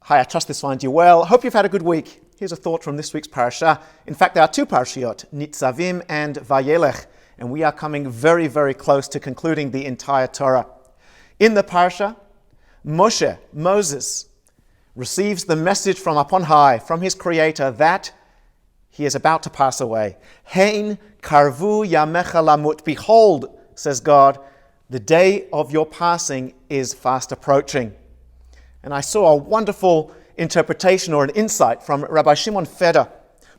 Hi, I trust this finds you well. Hope you've had a good week. Here's a thought from this week's Parsha. In fact, there are two Parshiot, Nitzavim and Vayelech, and we are coming very, very close to concluding the entire Torah. In the Parsha, Moses, receives the message from up on high, from his Creator, that he is about to pass away. Hein karvu yamecha lamut. Behold, says God, the day of your passing is fast approaching. And I saw a wonderful interpretation or an insight from Rabbi Shimon Feder,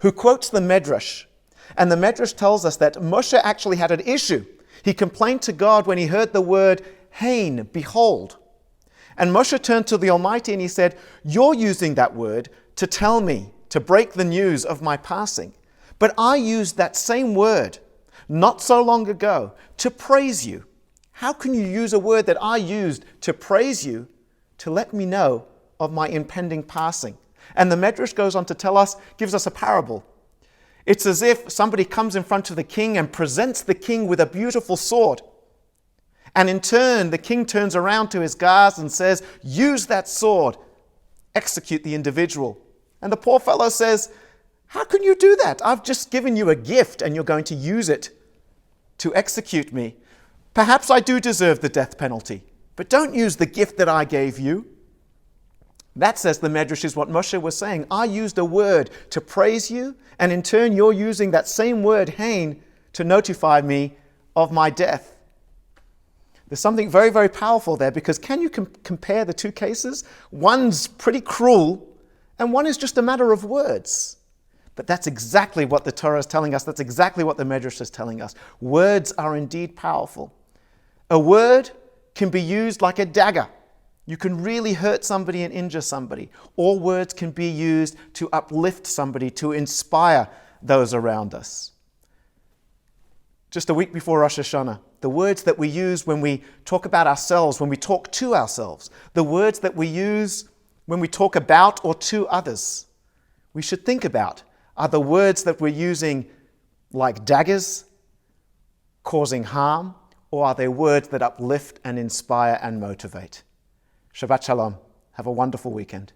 who quotes the Medrash. And the Medrash tells us that Moshe actually had an issue. He complained to God when he heard the word hein, behold. And Moshe turned to the Almighty and he said, you're using that word to tell me, to break the news of my passing. But I used that same word not so long ago to praise you. How can you use a word that I used to praise you to let me know of my impending passing? And the Medrash goes on to tell us, gives us a parable. It's as if somebody comes in front of the king and presents the king with a beautiful sword. And in turn, the king turns around to his guards and says, use that sword, execute the individual. And the poor fellow says, how can you do that? I've just given you a gift and you're going to use it to execute me. Perhaps I do deserve the death penalty, but don't use the gift that I gave you. That, says the Medrash, is what Moshe was saying. I used a word to praise you, and in turn you're using that same word, hein, to notify me of my death. There's something very, very powerful there, because can you compare the two cases? One's pretty cruel, and one is just a matter of words. But that's exactly what the Torah is telling us. That's exactly what the Medrash is telling us. Words are indeed powerful. A word can be used like a dagger. You can really hurt somebody and injure somebody. Or words can be used to uplift somebody, to inspire those around us. Just a week before Rosh Hashanah, the words that we use when we talk about ourselves, when we talk to ourselves, the words that we use when we talk about or to others, we should think about, are the words that we're using like daggers, causing harm, or are they words that uplift and inspire and motivate? Shabbat Shalom. Have a wonderful weekend.